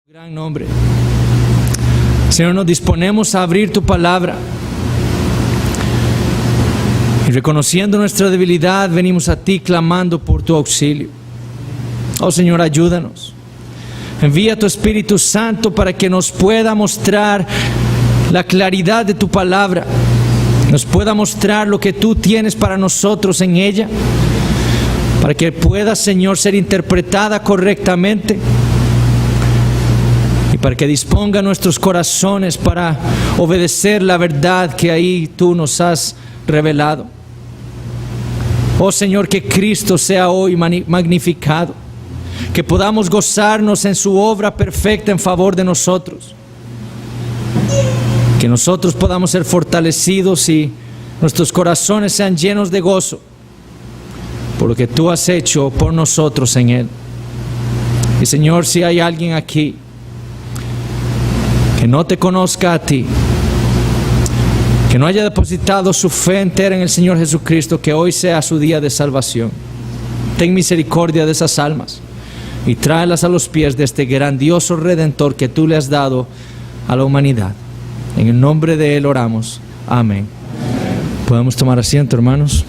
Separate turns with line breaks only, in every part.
Gran nombre. Señor, nos disponemos a abrir tu palabra. Y reconociendo nuestra debilidad, venimos a ti clamando por tu auxilio. Oh Señor, ayúdanos. Envía tu Espíritu Santo para que nos pueda mostrar la claridad de tu palabra. Nos pueda mostrar lo que tú tienes para nosotros en ella. Para que pueda, Señor, ser interpretada correctamente. Y para que disponga nuestros corazones para obedecer la verdad que ahí tú nos has revelado. Oh Señor, que Cristo sea hoy magnificado. Que podamos gozarnos en su obra perfecta en favor de nosotros. Que nosotros podamos ser fortalecidos y nuestros corazones sean llenos de gozo por lo que tú has hecho por nosotros en Él. Y Señor, si hay alguien aquí que no te conozca a ti, que no haya depositado su fe entera en el Señor Jesucristo, que hoy sea su día de salvación. Ten misericordia de esas almas y tráelas a los pies de este grandioso Redentor que tú le has dado a la humanidad. En el nombre de Él oramos. Amén. Podemos tomar asiento, hermanos.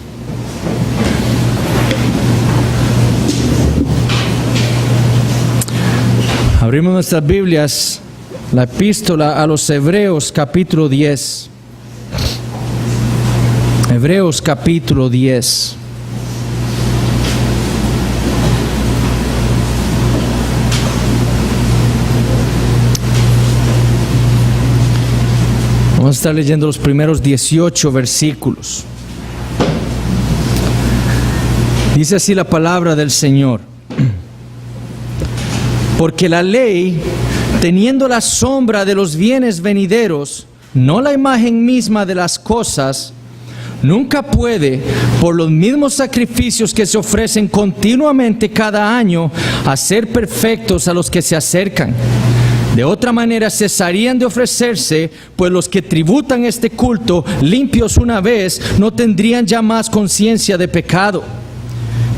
Abrimos nuestras Biblias, la epístola a los Hebreos capítulo 10. Hebreos capítulo 10. Vamos a estar leyendo los primeros 18 versículos. Dice así la palabra del Señor. Porque la ley, teniendo la sombra de los bienes venideros, no la imagen misma de las cosas, nunca puede, por los mismos sacrificios que se ofrecen continuamente cada año, hacer perfectos a los que se acercan. De otra manera cesarían de ofrecerse, pues los que tributan este culto, limpios una vez, no tendrían ya más conciencia de pecado.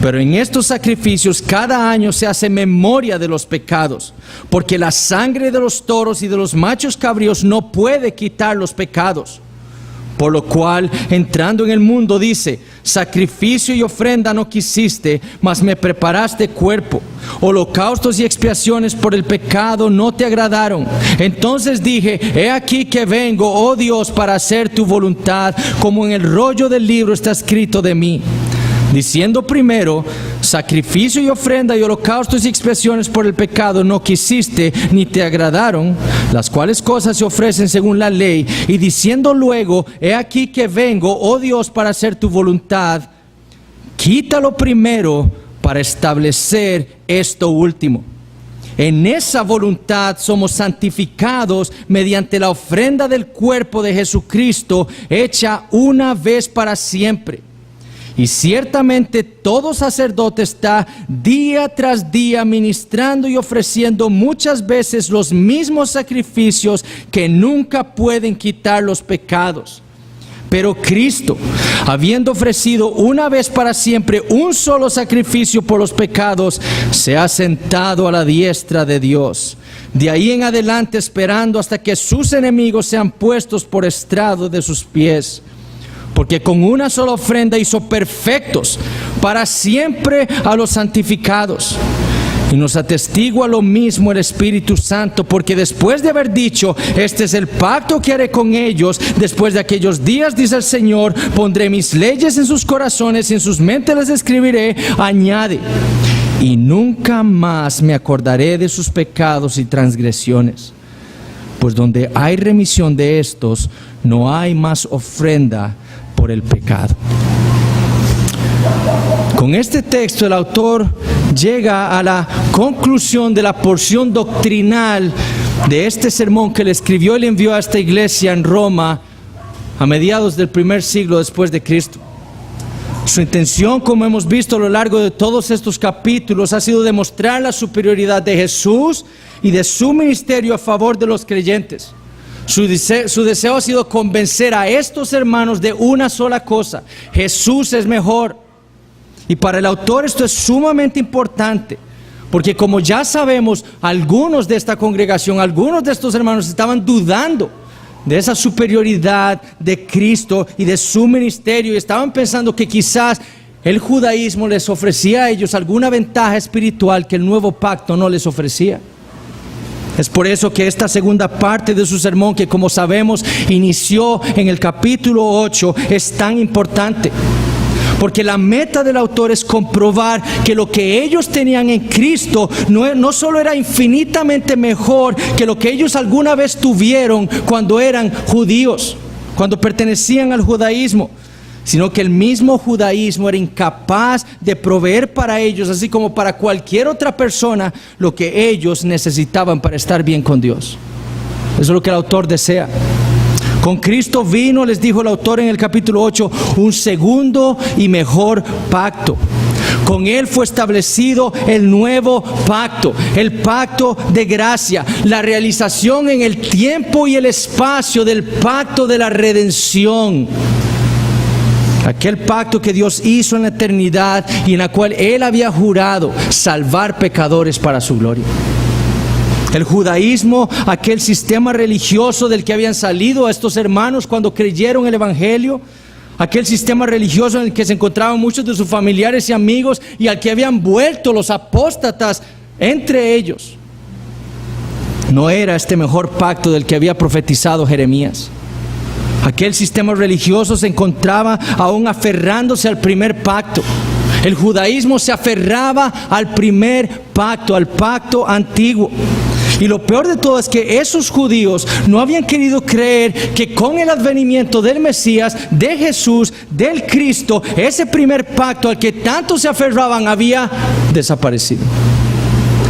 Pero en estos sacrificios cada año se hace memoria de los pecados, porque la sangre de los toros y de los machos cabríos no puede quitar los pecados. Por lo cual, entrando en el mundo, dice: sacrificio y ofrenda no quisiste, mas me preparaste cuerpo. Holocaustos y expiaciones por el pecado no te agradaron. Entonces dije: he aquí que vengo, oh Dios, para hacer tu voluntad, como en el rollo del libro está escrito de mí. Diciendo primero: sacrificio y ofrenda y holocaustos y expiaciones por el pecado no quisiste, ni te agradaron, las cuales cosas se ofrecen según la ley. Y diciendo luego: he aquí que vengo, oh Dios, para hacer tu voluntad, quítalo primero para establecer esto último. En esa voluntad somos santificados mediante la ofrenda del cuerpo de Jesucristo, hecha una vez para siempre. Y ciertamente todo sacerdote está día tras día ministrando y ofreciendo muchas veces los mismos sacrificios que nunca pueden quitar los pecados. Pero Cristo, habiendo ofrecido una vez para siempre un solo sacrificio por los pecados, se ha sentado a la diestra de Dios. De ahí en adelante esperando hasta que sus enemigos sean puestos por estrado de sus pies. Porque con una sola ofrenda hizo perfectos para siempre a los santificados. Y nos atestigua lo mismo el Espíritu Santo, porque después de haber dicho: este es el pacto que haré con ellos, después de aquellos días, dice el Señor, pondré mis leyes en sus corazones y en sus mentes las escribiré, añade: y nunca más me acordaré de sus pecados y transgresiones. Pues donde hay remisión de estos, no hay más ofrenda por el pecado. Con este texto el autor llega a la conclusión de la porción doctrinal de este sermón que le escribió y le envió a esta iglesia en Roma a mediados del primer siglo después de Cristo. Su intención, como hemos visto a lo largo de todos estos capítulos, ha sido demostrar la superioridad de Jesús y de su ministerio a favor de los creyentes. Su deseo ha sido convencer a estos hermanos de una sola cosa: Jesús es mejor. Y para el autor esto es sumamente importante, Porque como ya sabemos, algunos de esta congregación, algunos de estos hermanos estaban dudando de esa superioridad de Cristo y de su ministerio, y estaban pensando que quizás el judaísmo les ofrecía a ellos alguna ventaja espiritual que el nuevo pacto no les ofrecía. Es por eso que esta segunda parte de su sermón, que como sabemos inició en el capítulo 8, es tan importante. Porque la meta del autor es comprobar que lo que ellos tenían en Cristo no solo era infinitamente mejor que lo que ellos alguna vez tuvieron cuando eran judíos, cuando pertenecían al judaísmo, sino que el mismo judaísmo era incapaz de proveer para ellos, así como para cualquier otra persona, lo que ellos necesitaban para estar bien con Dios. Eso es lo que el autor desea. Con Cristo vino, les dijo el autor en el capítulo 8, un segundo y mejor pacto. Con Él fue establecido el nuevo pacto, el pacto de gracia, la realización en el tiempo y el espacio del pacto de la redención. Aquel pacto que Dios hizo en la eternidad y en la cual Él había jurado salvar pecadores para su gloria. El judaísmo, aquel sistema religioso del que habían salido estos hermanos cuando creyeron el evangelio, aquel sistema religioso en el que se encontraban muchos de sus familiares y amigos y al que habían vuelto los apóstatas entre ellos, no era este mejor pacto del que había profetizado Jeremías. Aquel sistema religioso se encontraba aún aferrándose al primer pacto. El judaísmo se aferraba al primer pacto, al pacto antiguo. Y lo peor de todo es que esos judíos no habían querido creer que con el advenimiento del Mesías, de Jesús, del Cristo, ese primer pacto al que tanto se aferraban había desaparecido.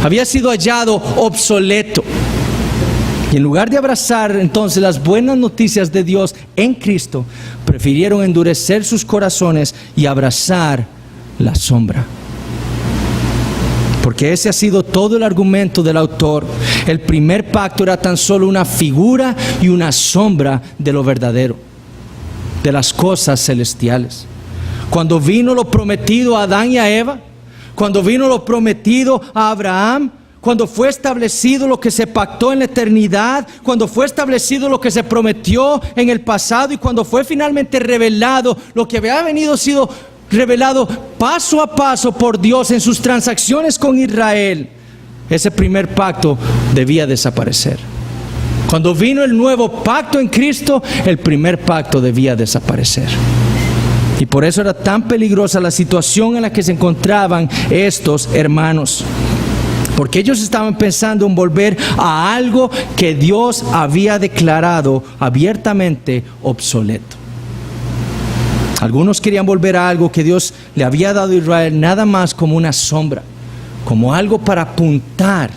Había sido hallado obsoleto. Y en lugar de abrazar entonces las buenas noticias de Dios en Cristo, prefirieron endurecer sus corazones y abrazar la sombra. Porque ese ha sido todo el argumento del autor. El primer pacto era tan solo una figura y una sombra de lo verdadero, de las cosas celestiales. Cuando vino lo prometido a Adán y a Eva, cuando vino lo prometido a Abraham, cuando fue establecido lo que se pactó en la eternidad, cuando fue establecido lo que se prometió en el pasado y cuando fue finalmente revelado lo que había sido revelado paso a paso por Dios en sus transacciones con Israel, ese primer pacto debía desaparecer. Cuando vino el nuevo pacto en Cristo, el primer pacto debía desaparecer. Y por eso era tan peligrosa la situación en la que se encontraban estos hermanos. Porque ellos estaban pensando en volver a algo que Dios había declarado abiertamente obsoleto. Algunos querían volver a algo que Dios le había dado a Israel nada más como una sombra, como algo para apuntar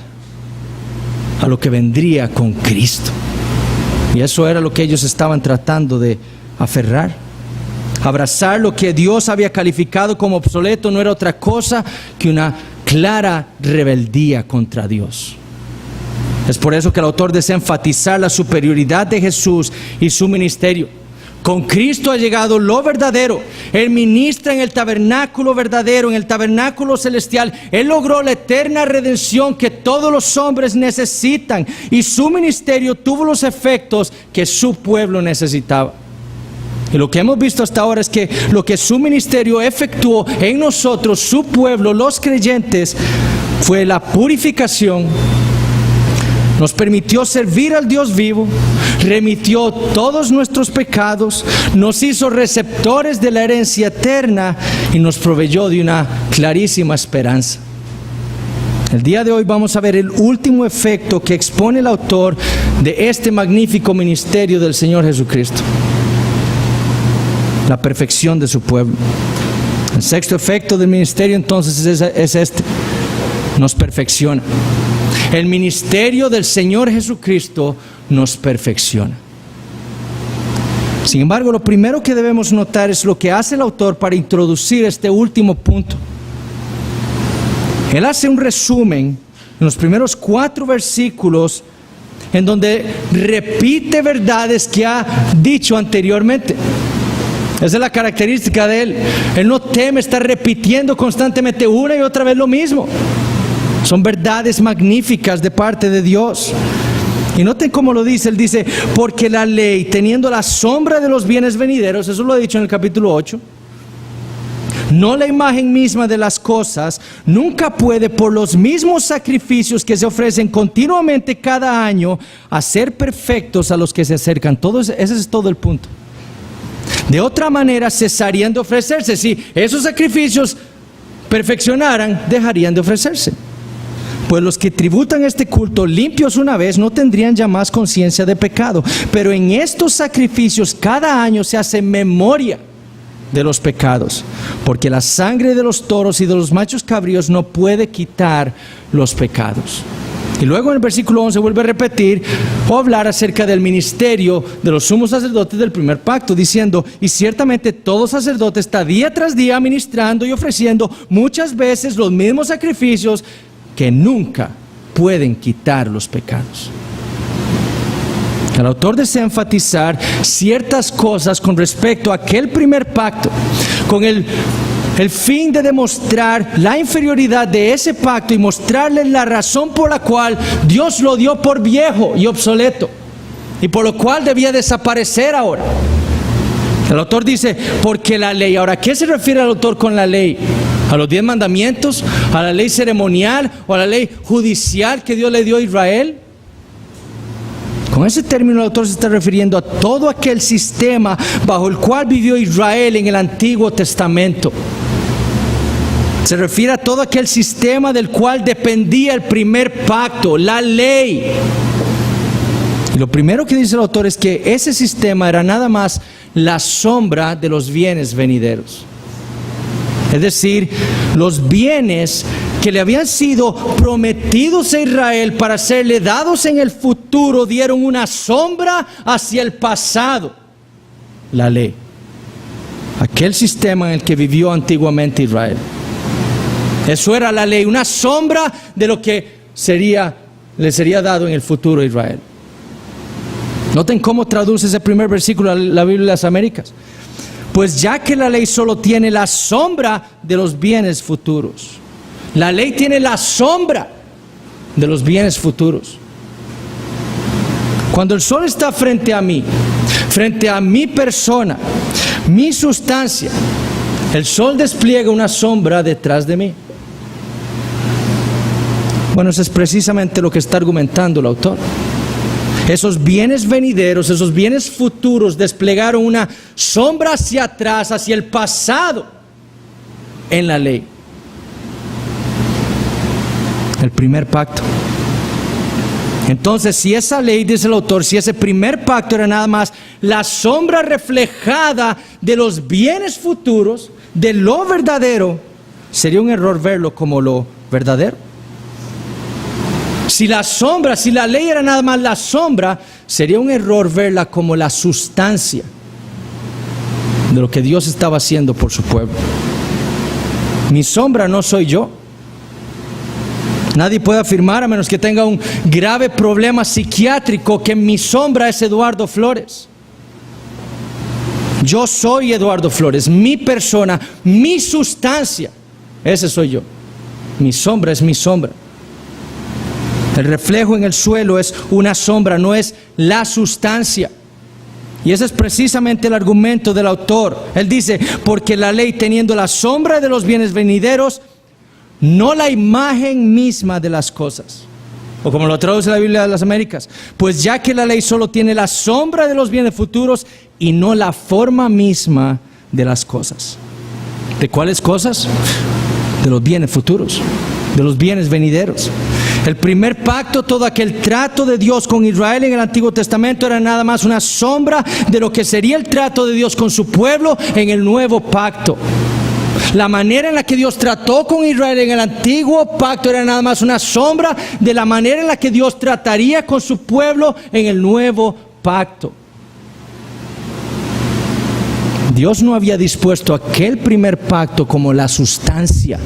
a lo que vendría con Cristo. Y eso era lo que ellos estaban tratando de aferrar. Abrazar lo que Dios había calificado como obsoleto no era otra cosa que una clara rebeldía contra Dios. Es por eso que el autor desea enfatizar la superioridad de Jesús y su ministerio. Con Cristo ha llegado lo verdadero. Él ministra en el tabernáculo verdadero, en el tabernáculo celestial. Él logró la eterna redención que todos los hombres necesitan. Y su ministerio tuvo los efectos que su pueblo necesitaba. Y lo que hemos visto hasta ahora es que lo que su ministerio efectuó en nosotros, su pueblo, los creyentes, fue la purificación. Nos permitió servir al Dios vivo, remitió todos nuestros pecados, nos hizo receptores de la herencia eterna y nos proveyó de una clarísima esperanza. El día de hoy vamos a ver el último efecto que expone el autor de este magnífico ministerio del Señor Jesucristo: la perfección de su pueblo. El sexto efecto del ministerio entonces es este: nos perfecciona. El ministerio del Señor Jesucristo nos perfecciona. Sin embargo, lo primero que debemos notar es lo que hace el autor para introducir este último punto. Él hace un resumen en los primeros 4 versículos en donde repite verdades que ha dicho anteriormente. Esa es la característica de él. Él no teme estar repitiendo constantemente una y otra vez lo mismo. Son verdades magníficas de parte de Dios. Y noten cómo lo dice, él dice, porque la ley, teniendo la sombra de los bienes venideros, eso lo ha dicho en el capítulo 8, no la imagen misma de las cosas, nunca puede por los mismos sacrificios que se ofrecen continuamente cada año, hacer perfectos a los que se acercan. Ese es todo el punto. De otra manera cesarían de ofrecerse. Si esos sacrificios perfeccionaran, dejarían de ofrecerse. Pues los que tributan este culto limpios una vez no tendrían ya más conciencia de pecado. Pero en estos sacrificios cada año se hace memoria de los pecados, porque la sangre de los toros y de los machos cabríos no puede quitar los pecados. Y luego en el versículo 11 vuelve a repetir o hablar acerca del ministerio de los sumos sacerdotes del primer pacto, diciendo, y ciertamente todo sacerdote está día tras día ministrando y ofreciendo muchas veces los mismos sacrificios que nunca pueden quitar los pecados. El autor desea enfatizar ciertas cosas con respecto a aquel primer pacto, con el fin de demostrar la inferioridad de ese pacto y mostrarles la razón por la cual Dios lo dio por viejo y obsoleto, y por lo cual debía desaparecer ahora. El autor dice, porque la ley. Ahora, ¿a qué se refiere el autor con la ley? ¿A los 10 mandamientos? ¿A la ley ceremonial? ¿O a la ley judicial que Dios le dio a Israel? Con ese término el autor se está refiriendo a todo aquel sistema bajo el cual vivió Israel en el Antiguo Testamento. Se refiere a todo aquel sistema del cual dependía el primer pacto, la ley. Y lo primero que dice el autor es que ese sistema era nada más la sombra de los bienes venideros. Es decir, los bienes que le habían sido prometidos a Israel para serle dados en el futuro dieron una sombra hacia el pasado, la ley. Aquel sistema en el que vivió antiguamente Israel. Eso era la ley, una sombra de lo que le sería dado en el futuro a Israel. Noten cómo traduce ese primer versículo a la Biblia de las Américas. Pues ya que la ley solo tiene la sombra de los bienes futuros. La ley tiene la sombra de los bienes futuros. Cuando el sol está frente a mí, frente a mi persona, mi sustancia, el sol despliega una sombra detrás de mí. Bueno, eso es precisamente lo que está argumentando el autor. Esos bienes venideros, esos bienes futuros desplegaron una sombra hacia atrás, hacia el pasado en la ley. El primer pacto. Entonces, si esa ley, dice el autor, si ese primer pacto era nada más la sombra reflejada de los bienes futuros, de lo verdadero, sería un error verlo como lo verdadero. Si la ley era nada más la sombra, sería un error verla como la sustancia de lo que Dios estaba haciendo por su pueblo. Mi sombra no soy yo. Nadie puede afirmar, a menos que tenga un grave problema psiquiátrico, que mi sombra es Eduardo Flores. Yo soy Eduardo Flores, mi persona, mi sustancia, ese soy yo. Mi sombra es mi sombra. El reflejo en el suelo es una sombra, no es la sustancia. Y ese es precisamente el argumento del autor. Él dice, porque la ley, teniendo la sombra de los bienes venideros, no la imagen misma de las cosas. O como lo traduce la Biblia de las Américas, pues ya que la ley solo tiene la sombra de los bienes futuros y no la forma misma de las cosas. ¿De cuáles cosas? De los bienes futuros, de los bienes venideros. El primer pacto, todo aquel trato de Dios con Israel en el Antiguo Testamento era nada más una sombra de lo que sería el trato de Dios con su pueblo en el Nuevo Pacto. La manera en la que Dios trató con Israel en el Antiguo Pacto era nada más una sombra de la manera en la que Dios trataría con su pueblo en el Nuevo Pacto. Dios no había dispuesto aquel primer pacto como la sustancia,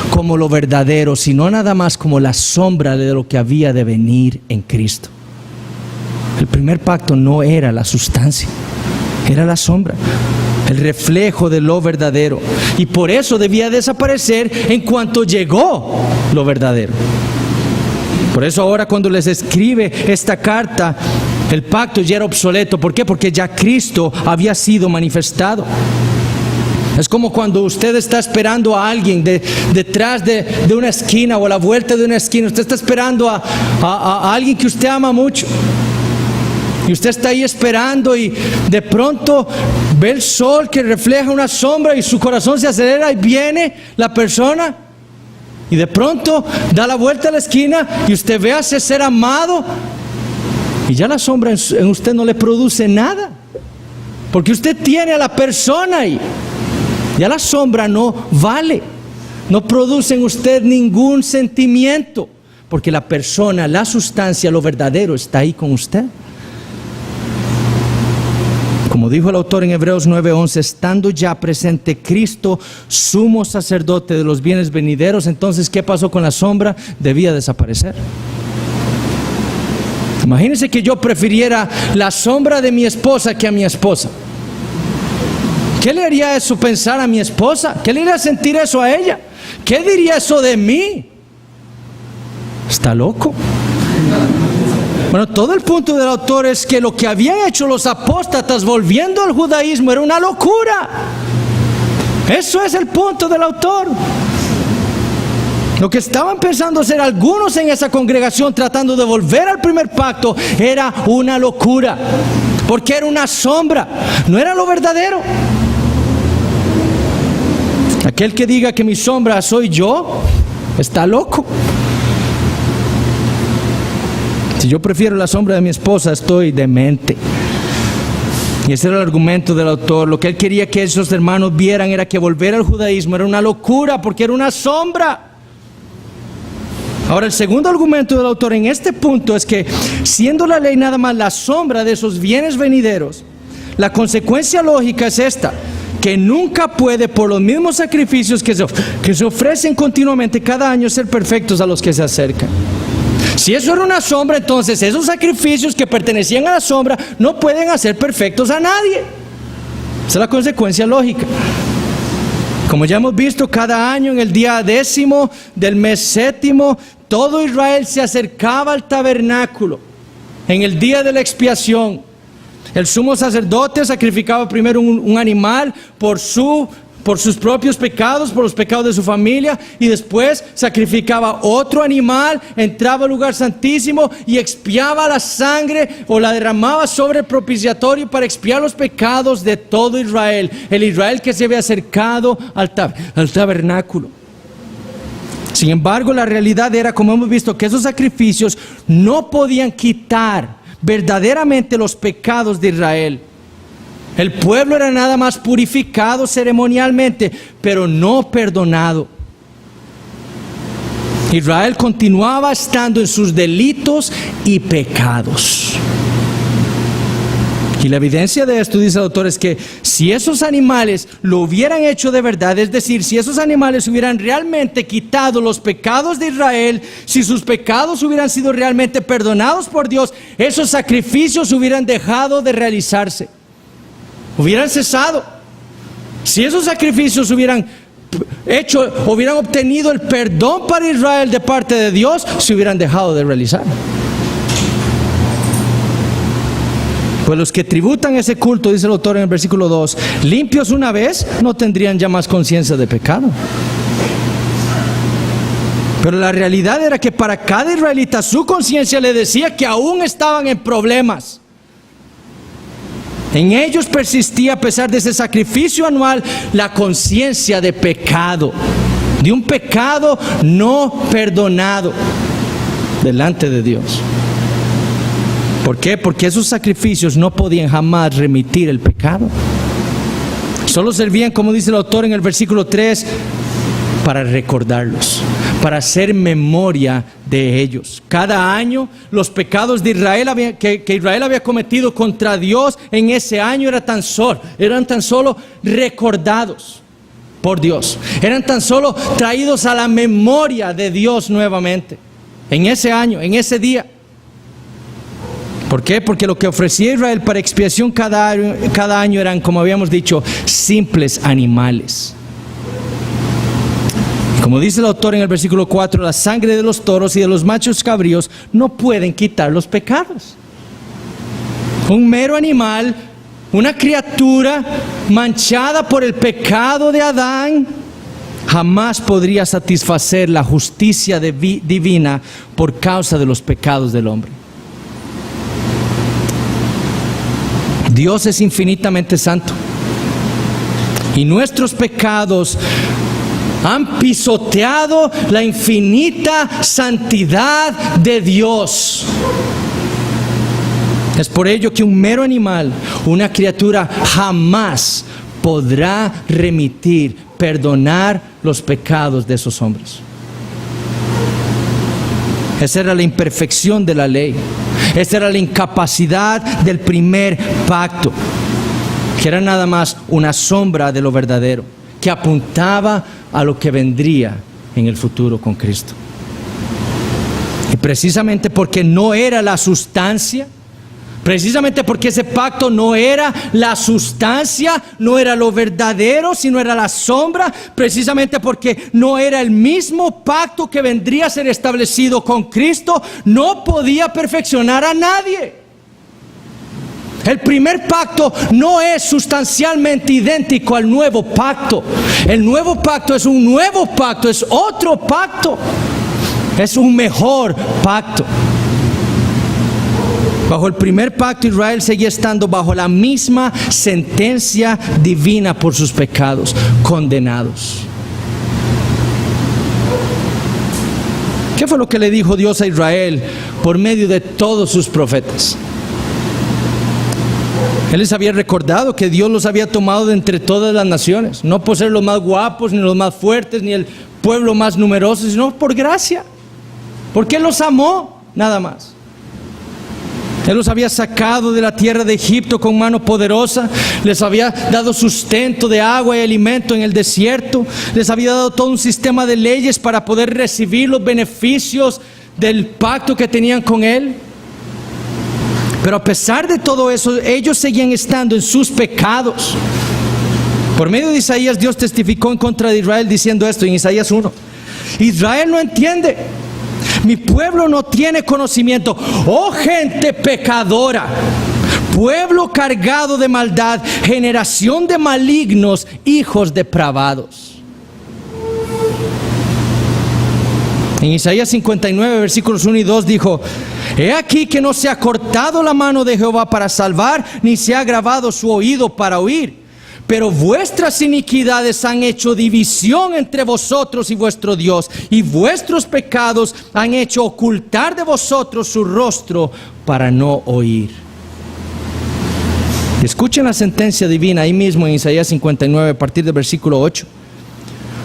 como lo verdadero, sino nada más como la sombra de lo que había de venir en Cristo. El primer pacto no era la sustancia, era la sombra, el reflejo de lo verdadero. Y por eso debía desaparecer en cuanto llegó lo verdadero. Por eso ahora cuando les escribe esta carta, el pacto ya era obsoleto. ¿Por qué? Porque ya Cristo había sido manifestado. Es como cuando usted está esperando a alguien detrás de una esquina o a la vuelta de una esquina. Usted está esperando a alguien que usted ama mucho. Y usted está ahí esperando y de pronto ve el sol que refleja una sombra y su corazón se acelera y viene la persona. Y de pronto da la vuelta a la esquina y usted ve a ese ser amado. Y ya la sombra en usted no le produce nada. Porque usted tiene a la persona ahí. Ya la sombra no vale. No produce en usted ningún sentimiento. Porque la persona, la sustancia, lo verdadero está ahí con usted. Como dijo el autor en Hebreos 9:11, estando ya presente Cristo, sumo sacerdote de los bienes venideros, entonces ¿qué pasó con la sombra? Debía desaparecer. Imagínense que yo prefiriera la sombra de mi esposa que a mi esposa. ¿Qué le haría eso pensar a mi esposa? ¿Qué le haría sentir eso a ella? ¿Qué diría eso de mí? ¿Está loco? Bueno, todo el punto del autor es que lo que habían hecho los apóstatas volviendo al judaísmo era una locura. Eso es el punto del autor. Lo que estaban pensando hacer algunos en esa congregación tratando de volver al primer pacto era una locura. Porque era una sombra, no era lo verdadero. Aquel que diga que mi sombra soy yo, está loco. Si yo prefiero la sombra de mi esposa, estoy demente. Y ese era el argumento del autor. Lo que él quería que esos hermanos vieran era que volver al judaísmo era una locura, porque era una sombra. Ahora, el segundo argumento del autor en este punto es que, siendo la ley nada más la sombra de esos bienes venideros, la consecuencia lógica es esta: que nunca puede, por los mismos sacrificios que se ofrecen continuamente cada año, ser perfectos a los que se acercan. Si eso era una sombra, entonces esos sacrificios que pertenecían a la sombra no pueden hacer perfectos a nadie. Esa es la consecuencia lógica. Como ya hemos visto, cada año en el día 10º del mes 7º, todo Israel se acercaba al tabernáculo en el día de la expiación. El sumo sacerdote sacrificaba primero un animal por sus propios pecados, por los pecados de su familia, y después sacrificaba otro animal, entraba al lugar santísimo y expiaba la sangre o la derramaba sobre el propiciatorio para expiar los pecados de todo Israel, el Israel que se había acercado al tabernáculo. Sin embargo, la realidad era, como hemos visto, que esos sacrificios no podían quitar verdaderamente los pecados de Israel. El pueblo era nada más purificado ceremonialmente, pero no perdonado. Israel continuaba estando en sus delitos y pecados. Y la evidencia de esto, dice el autor, es que si esos animales lo hubieran hecho de verdad, es decir, si esos animales hubieran realmente quitado los pecados de Israel, si sus pecados hubieran sido realmente perdonados por Dios, esos sacrificios hubieran dejado de realizarse. Hubieran cesado. Si esos sacrificios hubieran obtenido el perdón para Israel de parte de Dios, se hubieran dejado de realizar. Pues los que tributan ese culto, dice el autor en el versículo 2, limpios una vez, no tendrían ya más conciencia de pecado. Pero la realidad era que para cada israelita su conciencia le decía que aún estaban en problemas. En ellos persistía, a pesar de ese sacrificio anual, la conciencia de pecado, de un pecado no perdonado delante de Dios. ¿Por qué? Porque esos sacrificios no podían jamás remitir el pecado. Solo servían, como dice el autor en el versículo 3, para recordarlos, para hacer memoria de ellos. Cada año los pecados de Israel que Israel había cometido contra Dios en ese año eran tan solo recordados por Dios. Eran tan solo traídos a la memoria de Dios nuevamente. En ese año, en ese día. ¿Por qué? Porque lo que ofrecía Israel para expiación cada año eran, como habíamos dicho, simples animales. Como dice el autor en el versículo 4, la sangre de los toros y de los machos cabríos no pueden quitar los pecados. Un mero animal, una criatura manchada por el pecado de Adán, jamás podría satisfacer la justicia divina por causa de los pecados del hombre. Dios es infinitamente santo y nuestros pecados han pisoteado la infinita santidad de Dios. Es por ello que un mero animal, una criatura, jamás podrá remitir, perdonar los pecados de esos hombres. Esa era la imperfección de la ley. Esa era la incapacidad del primer pacto, que era nada más una sombra de lo verdadero, que apuntaba a lo que vendría en el futuro con Cristo. Y precisamente porque no era la sustancia, precisamente porque ese pacto no era la sustancia, no era lo verdadero, sino era la sombra, precisamente porque no era el mismo pacto que vendría a ser establecido con Cristo, no podía perfeccionar a nadie. El primer pacto no es sustancialmente idéntico al nuevo pacto. El nuevo pacto es un nuevo pacto, es otro pacto, es un mejor pacto. Bajo el primer pacto, Israel seguía estando bajo la misma sentencia divina por sus pecados, condenados. ¿Qué fue lo que le dijo Dios a Israel por medio de todos sus profetas? Él les había recordado que Dios los había tomado de entre todas las naciones, no por ser los más guapos, ni los más fuertes, ni el pueblo más numeroso, sino por gracia, porque Él los amó, nada más. Él los había sacado de la tierra de Egipto con mano poderosa, les había dado sustento de agua y alimento en el desierto, les había dado todo un sistema de leyes para poder recibir los beneficios del pacto que tenían con Él. Pero a pesar de todo eso, ellos seguían estando en sus pecados. Por medio de Isaías, Dios testificó en contra de Israel diciendo esto en Isaías 1. Israel no entiende. Mi pueblo no tiene conocimiento. Oh gente pecadora, pueblo cargado de maldad, generación de malignos, hijos depravados. En Isaías 59, versículos 1 y 2 dijo: He aquí que no se ha cortado la mano de Jehová para salvar, ni se ha agravado su oído para oír. Pero vuestras iniquidades han hecho división entre vosotros y vuestro Dios, y vuestros pecados han hecho ocultar de vosotros su rostro para no oír. Escuchen la sentencia divina ahí mismo en Isaías 59 a partir del versículo 8.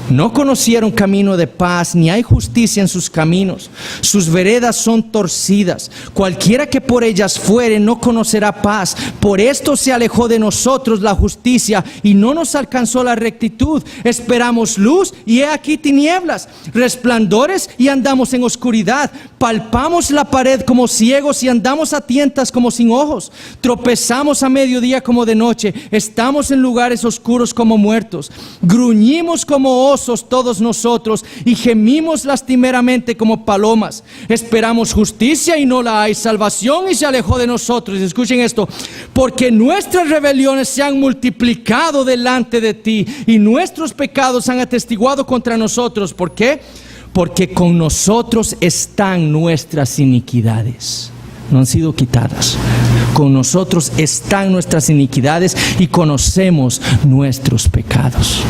No conocieron camino de paz, ni hay justicia en sus caminos. Sus veredas son torcidas. Cualquiera que por ellas fuere no conocerá paz. Por esto se alejó de nosotros la justicia y no nos alcanzó la rectitud. Esperamos luz y he aquí tinieblas, resplandores y andamos en oscuridad. Palpamos la pared como ciegos y andamos a tientas como sin ojos. Tropezamos a mediodía como de noche. Estamos en lugares oscuros como muertos. Gruñimos como osos todos nosotros y gemimos lastimeramente como palomas. Esperamos justicia y no la hay, salvación y se alejó de nosotros. Escuchen esto: porque nuestras rebeliones se han multiplicado delante de ti y nuestros pecados han atestiguado contra nosotros. ¿Por qué? Porque con nosotros están nuestras iniquidades, no han sido quitadas. Con nosotros están nuestras iniquidades y conocemos nuestros pecados.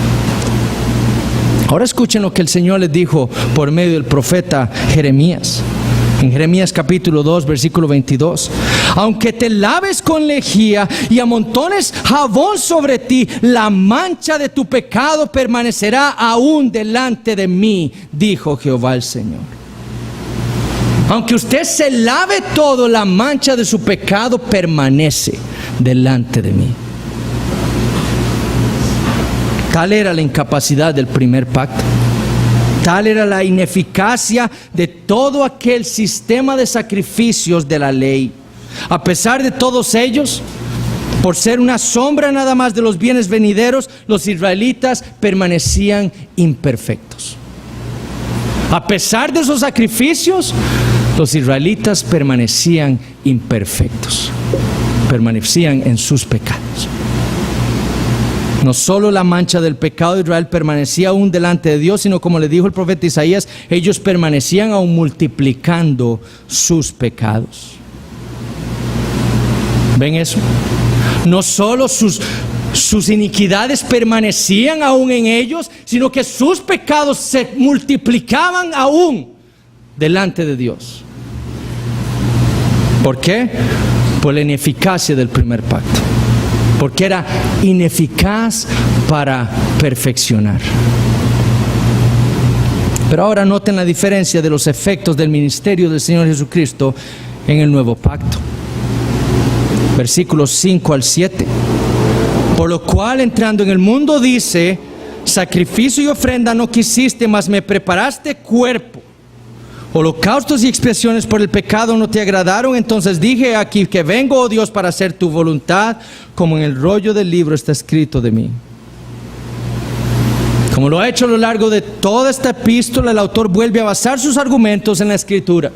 Ahora escuchen lo que el Señor les dijo por medio del profeta Jeremías. En Jeremías capítulo 2, versículo 22. Aunque te laves con lejía y amontones jabón sobre ti, la mancha de tu pecado permanecerá aún delante de mí, dijo Jehová el Señor. Aunque usted se lave todo, la mancha de su pecado permanece delante de mí. Tal era la incapacidad del primer pacto. Tal era la ineficacia de todo aquel sistema de sacrificios de la ley. A pesar de todos ellos, por ser una sombra nada más de los bienes venideros, los israelitas permanecían imperfectos. A pesar de esos sacrificios, los israelitas permanecían imperfectos, permanecían en sus pecados. No solo la mancha del pecado de Israel permanecía aún delante de Dios, sino como le dijo el profeta Isaías, ellos permanecían aún multiplicando sus pecados. ¿Ven eso? No solo sus iniquidades permanecían aún en ellos, sino que sus pecados se multiplicaban aún delante de Dios. ¿Por qué? Por la ineficacia del primer pacto. Porque era ineficaz para perfeccionar. Pero ahora noten la diferencia de los efectos del ministerio del Señor Jesucristo en el nuevo pacto. Versículos 5 al 7. Por lo cual, entrando en el mundo, dice: sacrificio y ofrenda no quisiste, mas me preparaste cuerpo. Holocaustos y expiaciones por el pecado no te agradaron. Entonces dije: aquí que vengo, oh Dios, para hacer tu voluntad, como en el rollo del libro está escrito de mí. Como lo ha hecho a lo largo de toda esta epístola, el autor vuelve a basar sus argumentos en la Escritura.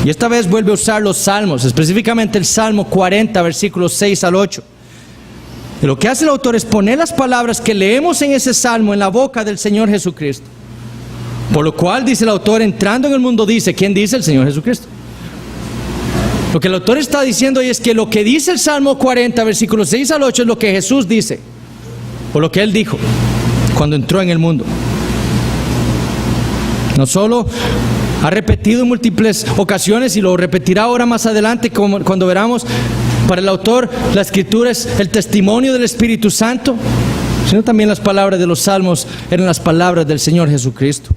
Y esta vez vuelve a usar los salmos, específicamente el Salmo 40, versículos 6 al 8. Y lo que hace el autor es poner las palabras que leemos en ese salmo en la boca del Señor Jesucristo. Por lo cual, dice el autor, entrando en el mundo, dice, ¿quién dice? El Señor Jesucristo. Lo que el autor está diciendo es que lo que dice el Salmo 40, versículos 6 al 8 es lo que Jesús dice, o lo que Él dijo cuando entró en el mundo. No solo ha repetido en múltiples ocasiones y lo repetirá ahora más adelante, como cuando veramos, para el autor la Escritura es el testimonio del Espíritu Santo, sino también las palabras de los salmos eran las palabras del Señor Jesucristo.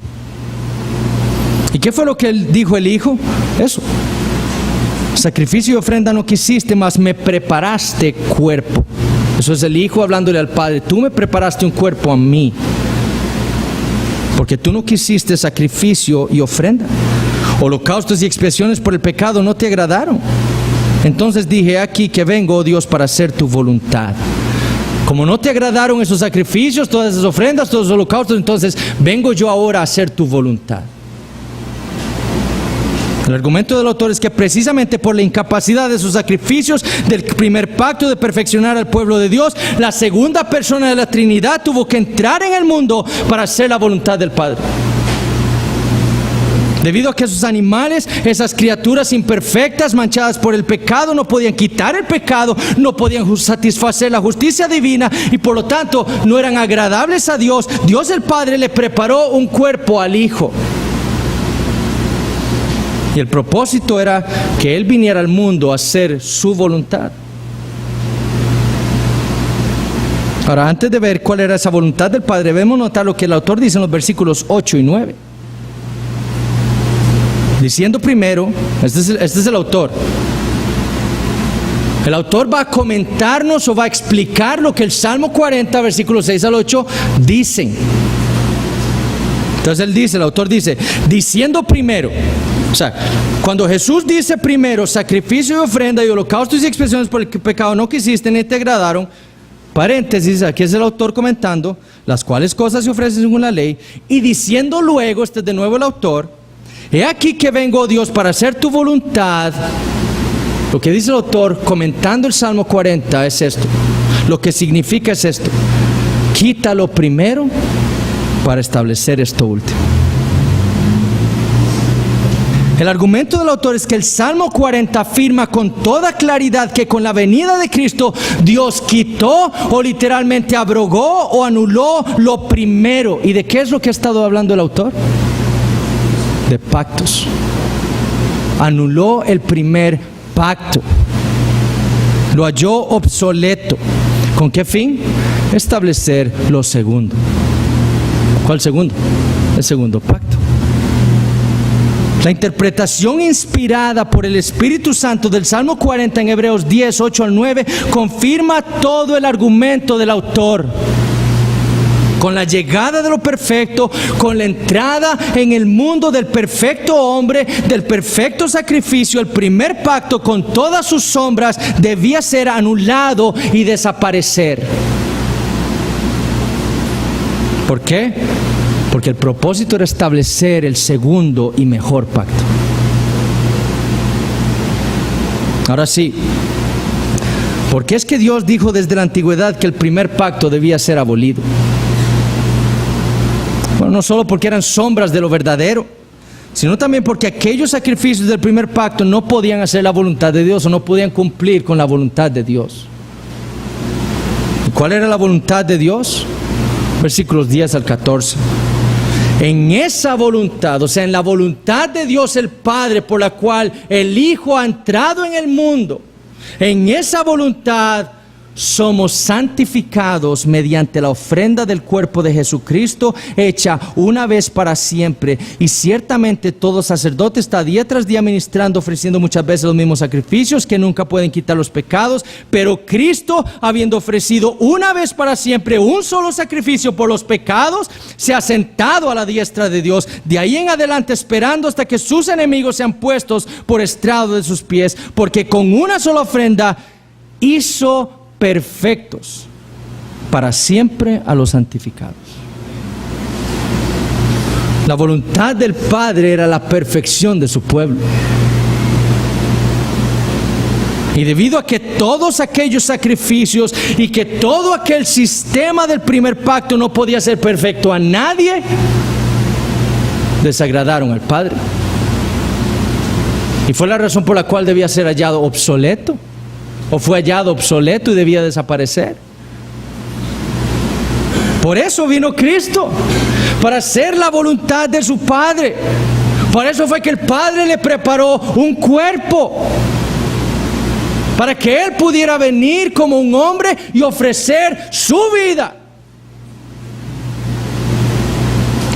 ¿Y qué fue lo que dijo el Hijo? Eso: sacrificio y ofrenda no quisiste, mas me preparaste cuerpo. Eso es el Hijo hablándole al Padre: tú me preparaste un cuerpo a mí, porque tú no quisiste sacrificio y ofrenda. Holocaustos y expiaciones por el pecado no te agradaron. Entonces dije: aquí que vengo, oh Dios, para hacer tu voluntad. Como no te agradaron esos sacrificios, todas esas ofrendas, todos los holocaustos, entonces vengo yo ahora a hacer tu voluntad. El argumento del autor es que precisamente por la incapacidad de sus sacrificios del primer pacto de perfeccionar al pueblo de Dios, la segunda persona de la Trinidad tuvo que entrar en el mundo para hacer la voluntad del Padre. Debido a que esos animales, esas criaturas imperfectas, manchadas por el pecado, no podían quitar el pecado, no podían satisfacer la justicia divina y por lo tanto no eran agradables a Dios, Dios el Padre le preparó un cuerpo al Hijo. Y el propósito era que Él viniera al mundo a hacer su voluntad. Ahora, antes de ver cuál era esa voluntad del Padre, debemos notar lo que el autor dice en los versículos 8 y 9. Diciendo primero, este es el autor. El autor va a comentarnos o va a explicar lo que el Salmo 40, versículos 6 al 8 dicen. Entonces el autor dice, diciendo primero. O sea, cuando Jesús dice primero, sacrificio y ofrenda y holocaustos y expiaciones por el pecado no quisiste ni te agradaron, paréntesis, aquí es el autor comentando, las cuales cosas se ofrecen según la ley, y diciendo luego, este es de nuevo el autor, he aquí que vengo, oh Dios, para hacer tu voluntad. Lo que dice el autor comentando el Salmo 40 es esto, lo que significa es esto: quita lo primero para establecer esto último. El argumento del autor es que el Salmo 40 afirma con toda claridad que con la venida de Cristo Dios quitó o literalmente abrogó o anuló lo primero. ¿Y de qué es lo que ha estado hablando el autor? De pactos. Anuló el primer pacto, lo halló obsoleto. ¿Con qué fin? Establecer lo segundo. ¿Cuál segundo? El segundo pacto. La interpretación inspirada por el Espíritu Santo del Salmo 40 en Hebreos 10, 8 al 9 confirma todo el argumento del autor. Con la llegada de lo perfecto, con la entrada en el mundo del perfecto hombre, del perfecto sacrificio, el primer pacto con todas sus sombras debía ser anulado y desaparecer. ¿Por qué? Porque el propósito era establecer el segundo y mejor pacto. Ahora sí, ¿por qué es que Dios dijo desde la antigüedad que el primer pacto debía ser abolido? Bueno, no solo porque eran sombras de lo verdadero, sino también porque aquellos sacrificios del primer pacto no podían hacer la voluntad de Dios o no podían cumplir con la voluntad de Dios. ¿Y cuál era la voluntad de Dios? Versículos 10 al 14. En esa voluntad, o sea, en la voluntad de Dios el Padre, por la cual el Hijo ha entrado en el mundo, en esa voluntad somos santificados mediante la ofrenda del cuerpo de Jesucristo, hecha una vez para siempre. Y ciertamente todo sacerdote está día tras día ministrando, ofreciendo muchas veces los mismos sacrificios que nunca pueden quitar los pecados. Pero Cristo, habiendo ofrecido una vez para siempre un solo sacrificio por los pecados, se ha sentado a la diestra de Dios. De ahí en adelante esperando hasta que sus enemigos sean puestos por estrado de sus pies. Porque con una sola ofrenda hizo perfectos para siempre a los santificados. La voluntad del Padre era la perfección de su pueblo. Y debido a que todos aquellos sacrificios y que todo aquel sistema del primer pacto no podía ser perfecto a nadie, desagradaron al Padre. Y fue la razón por la cual debía ser hallado obsoleto. O fue hallado obsoleto y debía desaparecer. Por eso vino Cristo, para hacer la voluntad de su Padre. Por eso fue que el Padre le preparó un cuerpo, para que Él pudiera venir como un hombre y ofrecer su vida.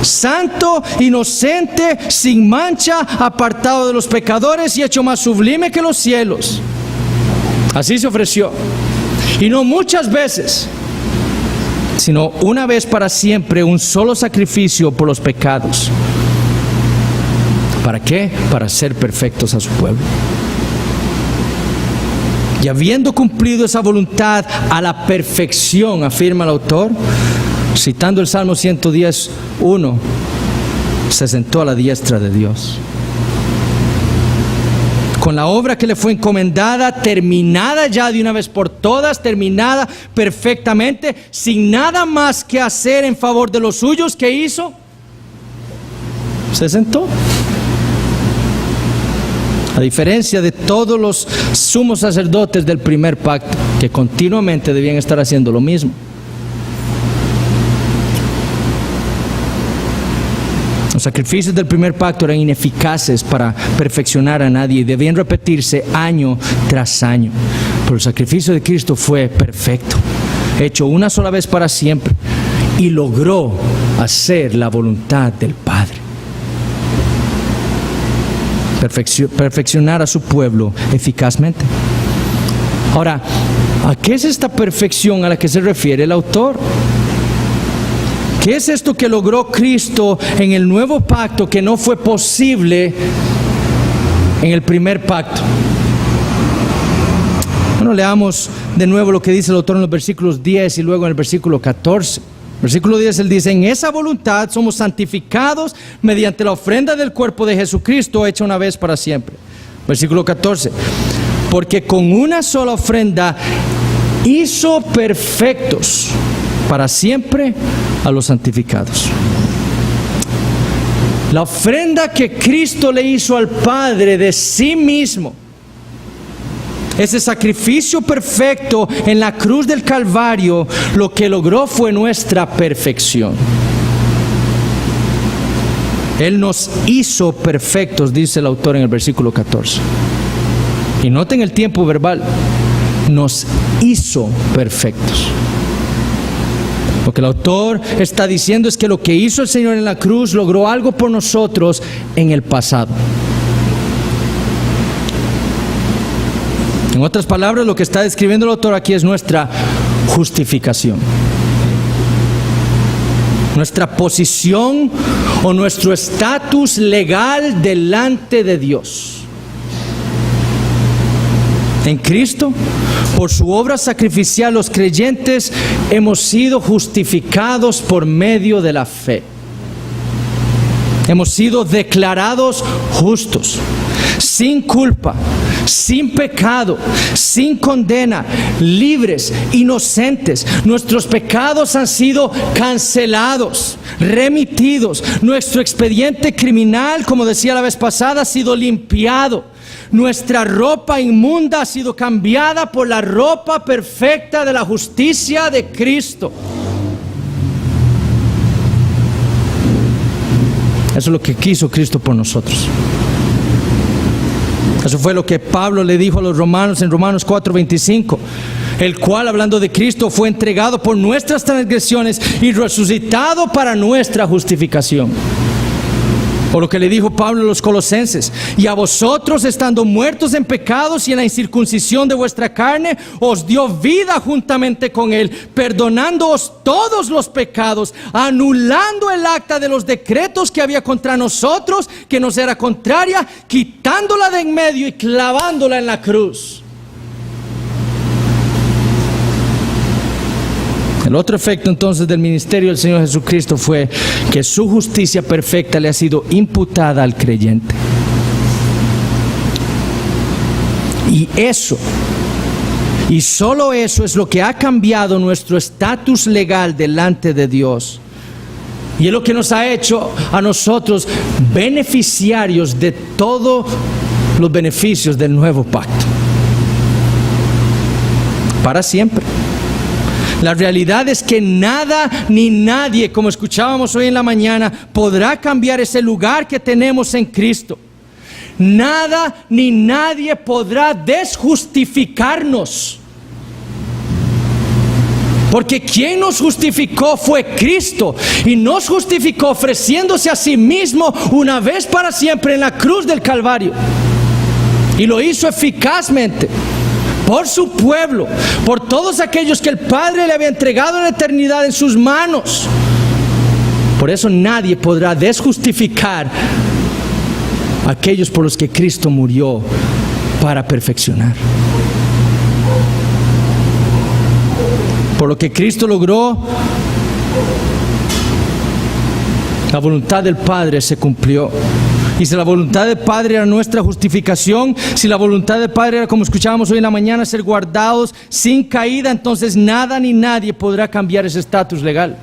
Santo, inocente, sin mancha, apartado de los pecadores y hecho más sublime que los cielos. Así se ofreció, y no muchas veces, sino una vez para siempre, un solo sacrificio por los pecados. ¿Para qué? Para ser perfectos a su pueblo. Y habiendo cumplido esa voluntad a la perfección, afirma el autor, citando el Salmo 110:1, se sentó a la diestra de Dios. Con la obra que le fue encomendada, terminada ya de una vez por todas, terminada perfectamente, sin nada más que hacer en favor de los suyos, ¿qué hizo? Se sentó. A diferencia de todos los sumos sacerdotes del primer pacto, que continuamente debían estar haciendo lo mismo. Los sacrificios del primer pacto eran ineficaces para perfeccionar a nadie y debían repetirse año tras año. Pero el sacrificio de Cristo fue perfecto, hecho una sola vez para siempre, y logró hacer la voluntad del Padre. Perfeccionar a su pueblo eficazmente. Ahora, ¿a qué es esta perfección a la que se refiere el autor? ¿Qué es esto que logró Cristo en el nuevo pacto que no fue posible en el primer pacto? Bueno, leamos de nuevo lo que dice el autor en los versículos 10 y luego en el versículo 14. Versículo 10, él dice: en esa voluntad somos santificados mediante la ofrenda del cuerpo de Jesucristo hecha una vez para siempre. Versículo 14, porque con una sola ofrenda hizo perfectos para siempre a los santificados. La ofrenda que Cristo le hizo al Padre de sí mismo, ese sacrificio perfecto en la cruz del Calvario, lo que logró fue nuestra perfección. Él nos hizo perfectos, dice el autor en el versículo 14. Y noten el tiempo verbal: nos hizo perfectos. Lo que el autor está diciendo es que lo que hizo el Señor en la cruz logró algo por nosotros en el pasado. En otras palabras, lo que está describiendo el autor aquí es nuestra justificación. Nuestra posición o nuestro estatus legal delante de Dios. En Cristo, por su obra sacrificial, los creyentes hemos sido justificados por medio de la fe. Hemos sido declarados justos, sin culpa, sin pecado, sin condena, libres, inocentes. Nuestros pecados han sido cancelados, remitidos. Nuestro expediente criminal, como decía la vez pasada, ha sido limpiado. Nuestra ropa inmunda ha sido cambiada por la ropa perfecta de la justicia de Cristo. Eso es lo que quiso Cristo por nosotros. Eso fue lo que Pablo le dijo a los romanos en Romanos 4:25, el cual, hablando de Cristo, fue entregado por nuestras transgresiones y resucitado para nuestra justificación. O lo que le dijo Pablo a los colosenses: y a vosotros, estando muertos en pecados y en la incircuncisión de vuestra carne, os dio vida juntamente con él, perdonándoos todos los pecados, anulando el acta de los decretos que había contra nosotros, que nos era contraria, quitándola de en medio y clavándola en la cruz. El otro efecto entonces del ministerio del Señor Jesucristo fue que su justicia perfecta le ha sido imputada al creyente. Y eso, y solo eso, es lo que ha cambiado nuestro estatus legal delante de Dios. Y es lo que nos ha hecho a nosotros beneficiarios de todos los beneficios del nuevo pacto. Para siempre. La realidad es que nada ni nadie, como escuchábamos hoy en la mañana, podrá cambiar ese lugar que tenemos en Cristo. Nada ni nadie podrá desjustificarnos. Porque quien nos justificó fue Cristo, y nos justificó ofreciéndose a sí mismo una vez para siempre en la cruz del Calvario. Y lo hizo eficazmente por su pueblo, por todos aquellos que el Padre le había entregado en la eternidad en sus manos. Por eso nadie podrá desjustificar a aquellos por los que Cristo murió para perfeccionar. Por lo que Cristo logró, la voluntad del Padre se cumplió. Y si la voluntad del Padre era nuestra justificación, si la voluntad del Padre era, como escuchábamos hoy en la mañana, ser guardados sin caída, entonces nada ni nadie podrá cambiar ese estatus legal.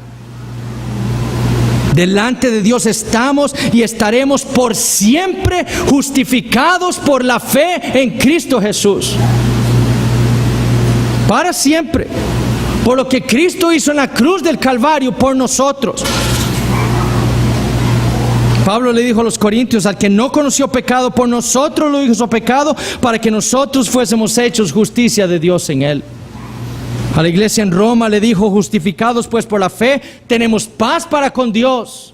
Delante de Dios estamos y estaremos por siempre justificados por la fe en Cristo Jesús. Para siempre. Por lo que Cristo hizo en la cruz del Calvario por nosotros. Pablo le dijo a los corintios: al que no conoció pecado, por nosotros lo hizo pecado, para que nosotros fuésemos hechos justicia de Dios en él. A la iglesia en Roma le dijo: justificados pues por la fe, tenemos paz para con Dios.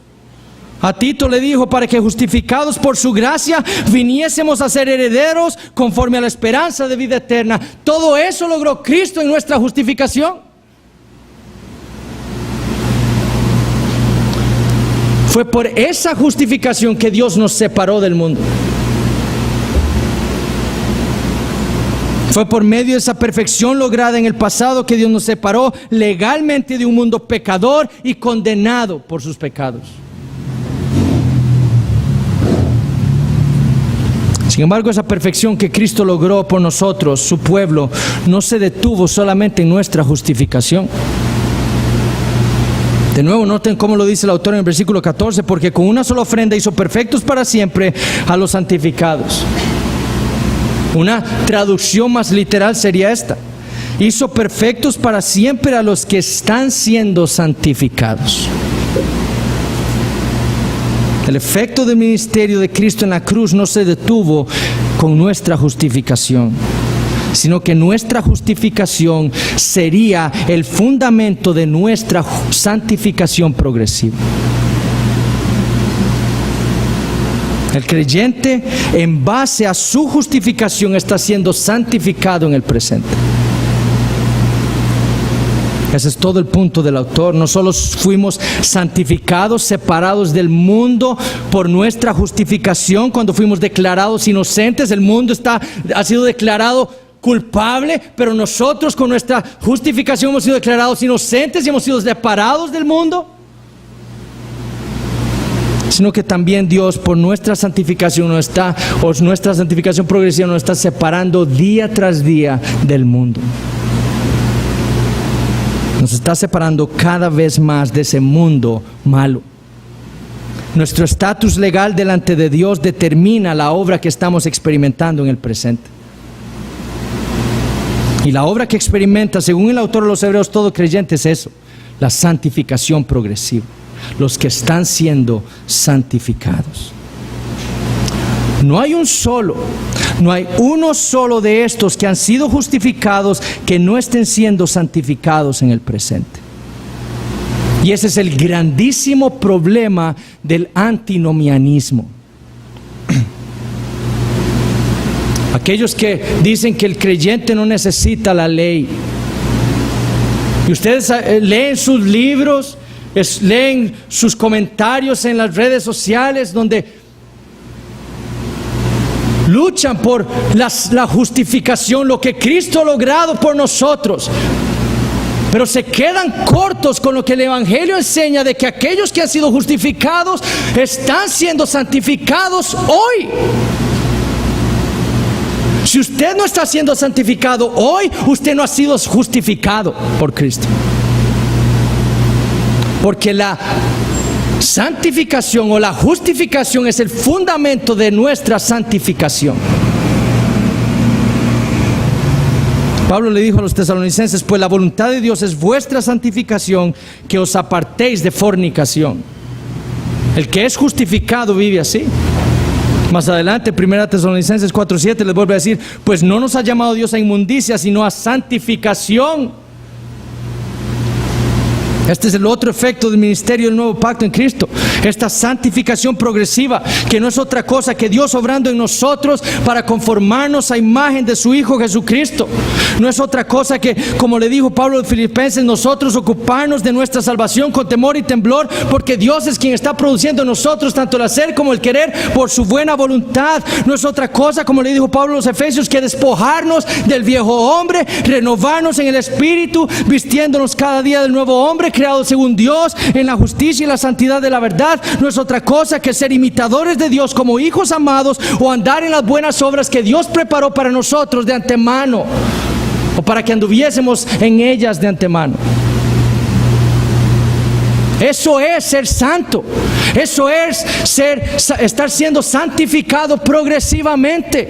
A Tito le dijo: para que justificados por su gracia, viniésemos a ser herederos conforme a la esperanza de vida eterna. Todo eso logró Cristo en nuestra justificación. Fue por esa justificación que Dios nos separó del mundo. Fue por medio de esa perfección lograda en el pasado que Dios nos separó legalmente de un mundo pecador y condenado por sus pecados. Sin embargo, esa perfección que Cristo logró por nosotros, su pueblo, no se detuvo solamente en nuestra justificación. De nuevo, noten cómo lo dice el autor en el versículo 14: porque con una sola ofrenda hizo perfectos para siempre a los santificados. Una traducción más literal sería esta: hizo perfectos para siempre a los que están siendo santificados. El efecto del ministerio de Cristo en la cruz no se detuvo con nuestra justificación, sino que nuestra justificación sería el fundamento de nuestra santificación progresiva. El creyente, en base a su justificación, está siendo santificado en el presente. Ese es todo el punto del autor. No solo fuimos santificados, separados del mundo por nuestra justificación cuando fuimos declarados inocentes. El mundo ha sido declarado culpable, pero nosotros con nuestra justificación hemos sido declarados inocentes y hemos sido separados del mundo. sino que también Dios, por nuestra santificación nuestra santificación progresiva, nos está separando día tras día del mundo. Nos está separando cada vez más de ese mundo malo. Nuestro estatus legal delante de Dios determina la obra que estamos experimentando en el presente. Y la obra que experimenta, según el autor de los Hebreos, todo creyente es eso: la santificación progresiva. Los que están siendo santificados. No hay uno solo de estos que han sido justificados que no estén siendo santificados en el presente. Y ese es el grandísimo problema del antinomianismo. Aquellos que dicen que el creyente no necesita la ley. Y ustedes leen sus libros, leen sus comentarios en las redes sociales donde luchan por la justificación, lo que Cristo ha logrado por nosotros. Pero se quedan cortos con lo que el Evangelio enseña de que aquellos que han sido justificados están siendo santificados hoy. Si usted no está siendo santificado hoy, usted no ha sido justificado por Cristo. Porque la santificación o la justificación es el fundamento de nuestra santificación. Pablo le dijo a los tesalonicenses: pues la voluntad de Dios es vuestra santificación, que os apartéis de fornicación. El que es justificado vive así. Más adelante, 1 Tesalonicenses 4:7 les vuelve a decir: pues no nos ha llamado Dios a inmundicia, sino a santificación. Este es el otro efecto del ministerio del nuevo pacto en Cristo. Esta santificación progresiva, que no es otra cosa que Dios obrando en nosotros para conformarnos a imagen de su Hijo Jesucristo. No es otra cosa que, como le dijo Pablo a los Filipenses, nosotros ocuparnos de nuestra salvación con temor y temblor, porque Dios es quien está produciendo en nosotros tanto el hacer como el querer por su buena voluntad. No es otra cosa, como le dijo Pablo a los Efesios, que despojarnos del viejo hombre, renovarnos en el espíritu, vistiéndonos cada día del nuevo hombre, creado según Dios en la justicia y la santidad de la verdad. No es otra cosa que ser imitadores de Dios como hijos amados, o andar en las buenas obras que Dios preparó para nosotros de antemano, o para que anduviésemos en ellas de antemano. Eso es ser santo. Eso es estar siendo santificado progresivamente.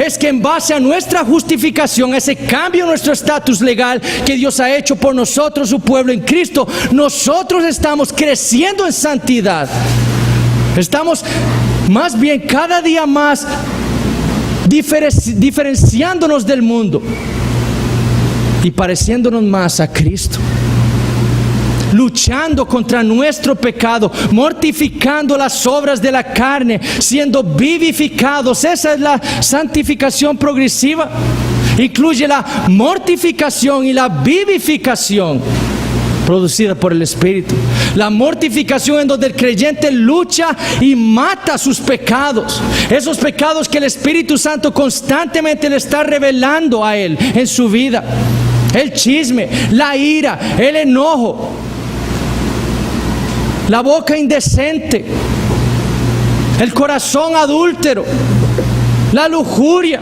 Es que en base a nuestra justificación, ese cambio en nuestro estatus legal que Dios ha hecho por nosotros, su pueblo en Cristo, nosotros estamos creciendo en santidad. Estamos más bien cada día más diferenciándonos del mundo y pareciéndonos más a Cristo. Luchando contra nuestro pecado, mortificando las obras de la carne, siendo vivificados. Esa es la santificación progresiva. Incluye la mortificación y la vivificación producida por el Espíritu. La mortificación, en donde el creyente lucha y mata sus pecados, esos pecados que el Espíritu Santo constantemente le está revelando a él en su vida. El chisme, la ira, el enojo, la boca indecente, el corazón adúltero, la lujuria.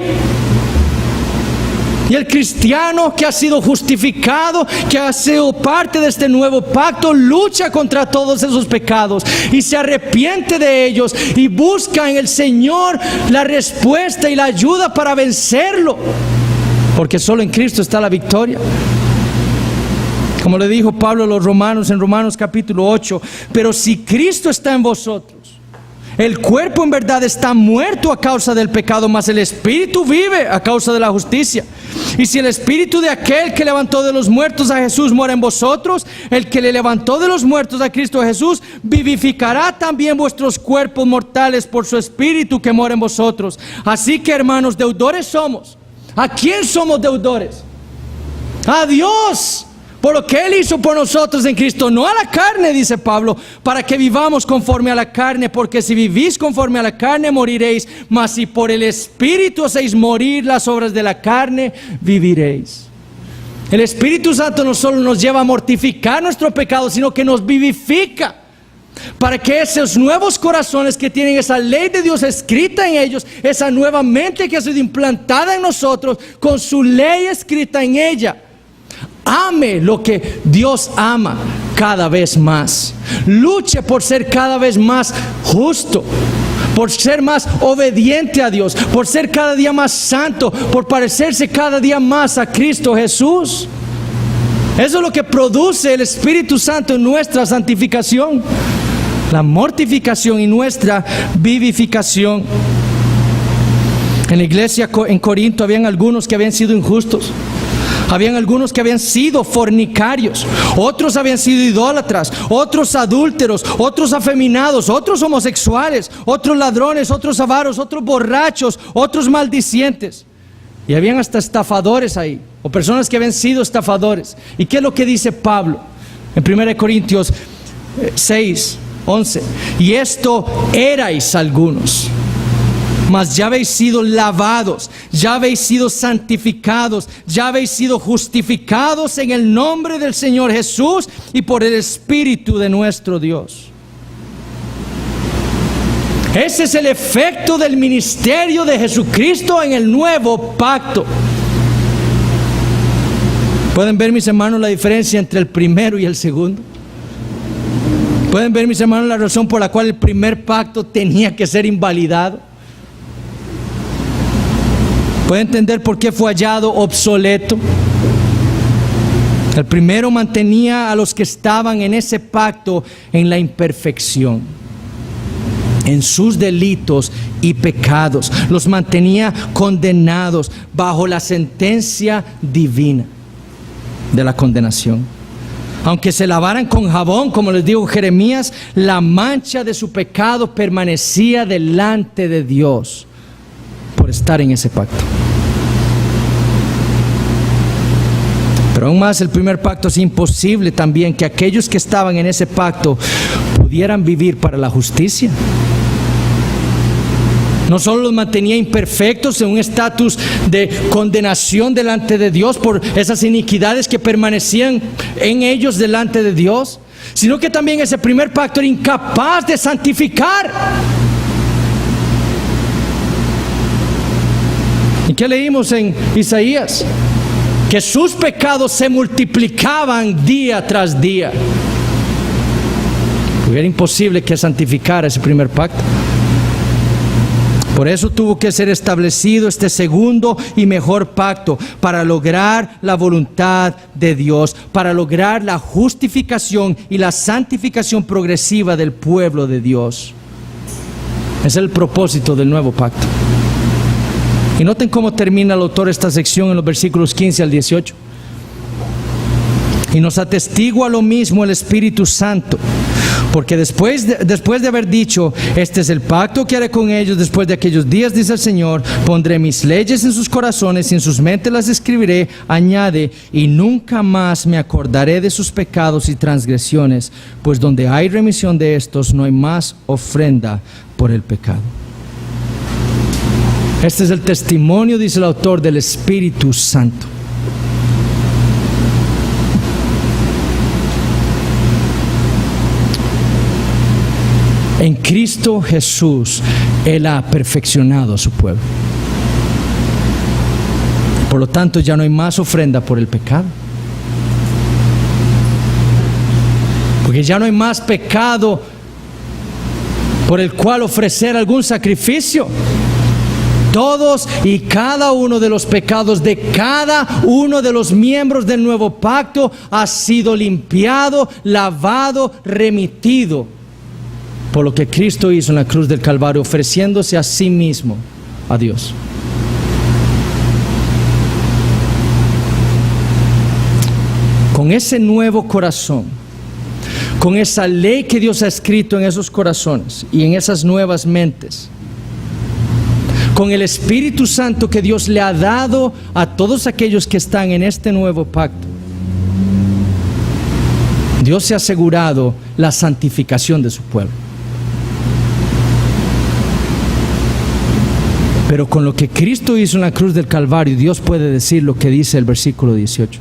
Y el cristiano que ha sido justificado, que ha sido parte de este nuevo pacto, lucha contra todos esos pecados y se arrepiente de ellos y busca en el Señor la respuesta y la ayuda para vencerlo, porque solo en Cristo está la victoria. Como le dijo Pablo a los romanos en Romanos capítulo 8: pero si Cristo está en vosotros, el cuerpo en verdad está muerto a causa del pecado, mas el espíritu vive a causa de la justicia. Y si el espíritu de aquel que levantó de los muertos a Jesús mora en vosotros, el que le levantó de los muertos a Cristo Jesús vivificará también vuestros cuerpos mortales por su espíritu que mora en vosotros. Así que, hermanos, deudores somos. ¿A quién somos deudores? A Dios, por lo que Él hizo por nosotros en Cristo, no a la carne, dice Pablo, para que vivamos conforme a la carne, porque si vivís conforme a la carne moriréis, mas si por el Espíritu hacéis morir las obras de la carne, viviréis. El Espíritu Santo no solo nos lleva a mortificar nuestro pecado, sino que nos vivifica. para que esos nuevos corazones que tienen esa ley de Dios escrita en ellos, esa nueva mente que ha sido implantada en nosotros, con su ley escrita en ella, ame lo que Dios ama cada vez más. Luche por ser cada vez más justo, por ser más obediente a Dios, por ser cada día más santo, por parecerse cada día más a Cristo Jesús. Eso es lo que produce el Espíritu Santo en nuestra santificación, la mortificación y nuestra vivificación. En la iglesia en Corinto habían algunos que habían sido injustos. Habían algunos que habían sido fornicarios, otros habían sido idólatras, otros adúlteros, otros afeminados, otros homosexuales, otros ladrones, otros avaros, otros borrachos, otros maldicientes. Y habían hasta estafadores ahí, o personas que habían sido estafadores. ¿Y qué es lo que dice Pablo en 1 Corintios 6, 11? Y esto erais algunos, mas ya habéis sido lavados, ya habéis sido santificados, ya habéis sido justificados en el nombre del Señor Jesús y por el Espíritu de nuestro Dios. Ese es el efecto del ministerio de Jesucristo en el nuevo pacto. ¿Pueden ver, mis hermanos, la diferencia entre el primero y el segundo? ¿Pueden ver, mis hermanos, la razón por la cual el primer pacto tenía que ser invalidado? ¿Puede entender por qué fue hallado obsoleto? El primero mantenía a los que estaban en ese pacto en la imperfección, en sus delitos y pecados. Los mantenía condenados bajo la sentencia divina de la condenación. Aunque se lavaran con jabón, como les dijo Jeremías, la mancha de su pecado permanecía delante de Dios por estar en ese pacto. Pero aún más, el primer pacto es imposible también que aquellos que estaban en ese pacto pudieran vivir para la justicia. No solo los mantenía imperfectos en un estatus de condenación delante de Dios por esas iniquidades que permanecían en ellos delante de Dios, sino que también ese primer pacto era incapaz de santificar. ¿Y qué leímos en Isaías? Que sus pecados se multiplicaban día tras día. Porque era imposible que santificara ese primer pacto. Por eso tuvo que ser establecido este segundo y mejor pacto, para lograr la voluntad de Dios, para lograr la justificación y la santificación progresiva del pueblo de Dios. Ese es el propósito del nuevo pacto. Y noten cómo termina el autor esta sección en los versículos 15 al 18. Y nos atestigua lo mismo el Espíritu Santo, porque después de haber dicho: este es el pacto que haré con ellos después de aquellos días, dice el Señor, pondré mis leyes en sus corazones y en sus mentes las escribiré, añade, y nunca más me acordaré de sus pecados y transgresiones, pues donde hay remisión de estos no hay más ofrenda por el pecado. Este es el testimonio, dice el autor, del Espíritu Santo. En Cristo Jesús, Él ha perfeccionado a su pueblo. Por lo tanto, ya no hay más ofrenda por el pecado. Porque ya no hay más pecado por el cual ofrecer algún sacrificio. Todos y cada uno de los pecados de cada uno de los miembros del nuevo pacto ha sido limpiado, lavado, remitido por lo que Cristo hizo en la cruz del Calvario, ofreciéndose a sí mismo a Dios. Con ese nuevo corazón, con esa ley que Dios ha escrito en esos corazones y en esas nuevas mentes, con el Espíritu Santo que Dios le ha dado a todos aquellos que están en este nuevo pacto, Dios se ha asegurado la santificación de su pueblo. Pero con lo que Cristo hizo en la cruz del Calvario, Dios puede decir lo que dice el versículo 18.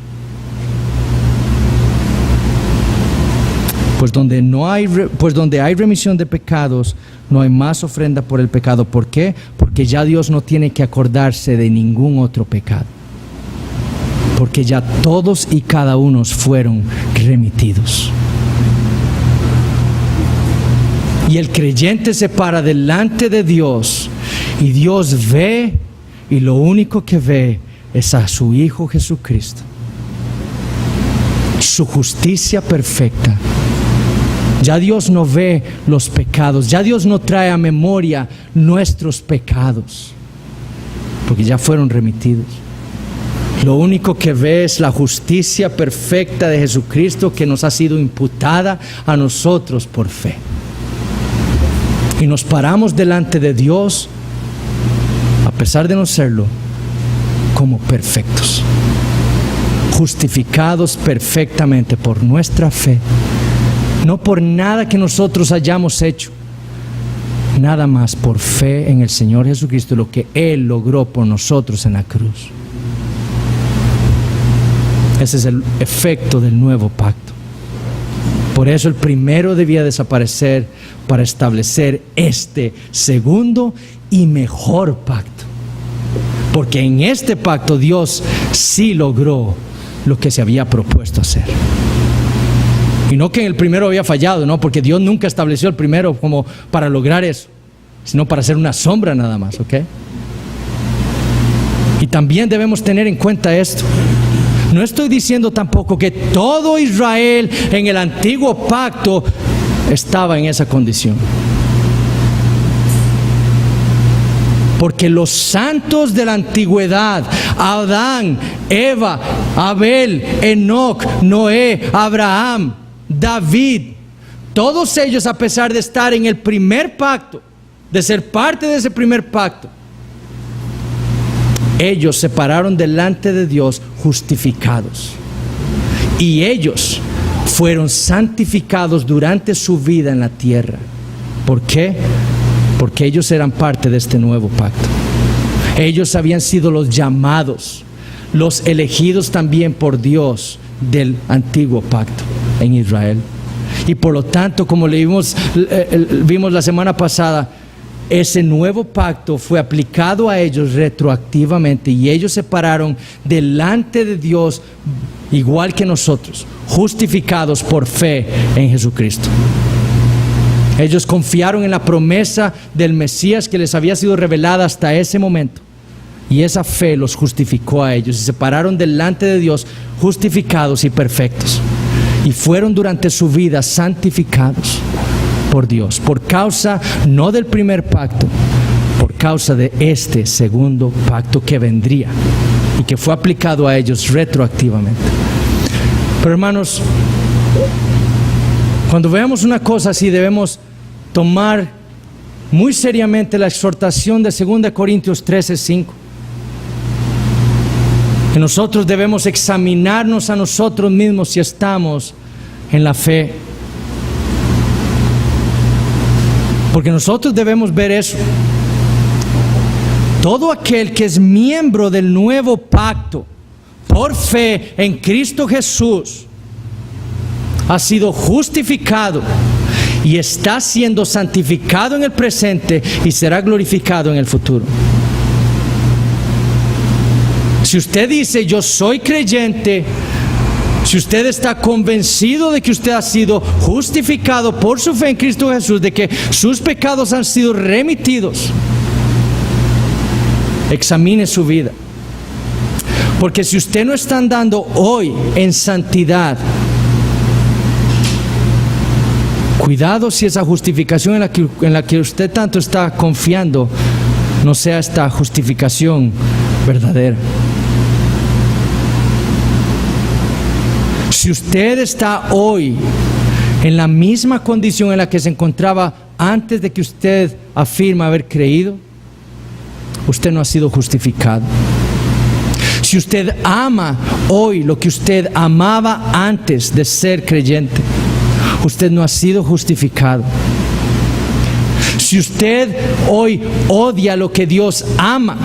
Pues donde hay remisión de pecados, no hay más ofrenda por el pecado. ¿Por qué? Porque ya Dios no tiene que acordarse de ningún otro pecado. Porque ya todos y cada uno fueron remitidos. Y el creyente se para delante de Dios y Dios ve, y lo único que ve es a su Hijo Jesucristo. Su justicia perfecta. Ya Dios no ve los pecados, ya Dios no trae a memoria nuestros pecados, porque ya fueron remitidos. Lo único que ve es la justicia perfecta de Jesucristo que nos ha sido imputada a nosotros por fe. Y nos paramos delante de Dios, a pesar de no serlo, como perfectos, justificados perfectamente por nuestra fe, no por nada que nosotros hayamos hecho, nada más por fe en el Señor Jesucristo, lo que Él logró por nosotros en la cruz. Ese es el efecto del nuevo pacto. Por eso el primero debía desaparecer para establecer este segundo y mejor pacto. Porque en este pacto Dios sí logró lo que se había propuesto hacer. Y no que en el primero había fallado, no, porque Dios nunca estableció el primero como para lograr eso, sino para hacer una sombra nada más, ¿ok? Y también debemos tener en cuenta esto. No estoy diciendo tampoco que todo Israel en el antiguo pacto estaba en esa condición. Porque los santos de la antigüedad, Adán, Eva, Abel, Enoc, Noé, Abraham, David, todos ellos, a pesar de estar en el primer pacto, de ser parte de ese primer pacto, ellos se pararon delante de Dios justificados. Y ellos fueron santificados durante su vida en la tierra. ¿Por qué? Porque ellos eran parte de este nuevo pacto. Ellos habían sido los llamados, los elegidos también por Dios del antiguo pacto en Israel. Y por lo tanto, como vimos la semana pasada, ese nuevo pacto fue aplicado a ellos retroactivamente y ellos se pararon delante de Dios igual que nosotros, justificados por fe en Jesucristo. Ellos confiaron en la promesa del Mesías que les había sido revelada hasta ese momento, y esa fe los justificó a ellos y se pararon delante de Dios justificados y perfectos, y fueron durante su vida santificados por Dios, por causa no del primer pacto, por causa de este segundo pacto que vendría y que fue aplicado a ellos retroactivamente. Pero hermanos, cuando veamos una cosa así, debemos tomar muy seriamente la exhortación de 2 Corintios 13:5. Que nosotros debemos examinarnos a nosotros mismos si estamos en la fe. Porque nosotros debemos ver eso. Todo aquel que es miembro del nuevo pacto por fe en Cristo Jesús ha sido justificado y está siendo santificado en el presente y será glorificado en el futuro. Si usted dice yo soy creyente, si usted está convencido de que usted ha sido justificado por su fe en Cristo Jesús, de que sus pecados han sido remitidos, examine su vida. Porque si usted no está andando hoy en santidad, cuidado si esa justificación en la que usted tanto está confiando no sea esta justificación verdadera. Si usted está hoy en la misma condición en la que se encontraba antes de que usted afirma haber creído, usted no ha sido justificado. Si usted ama hoy lo que usted amaba antes de ser creyente, usted no ha sido justificado. Si usted hoy odia lo que Dios ama,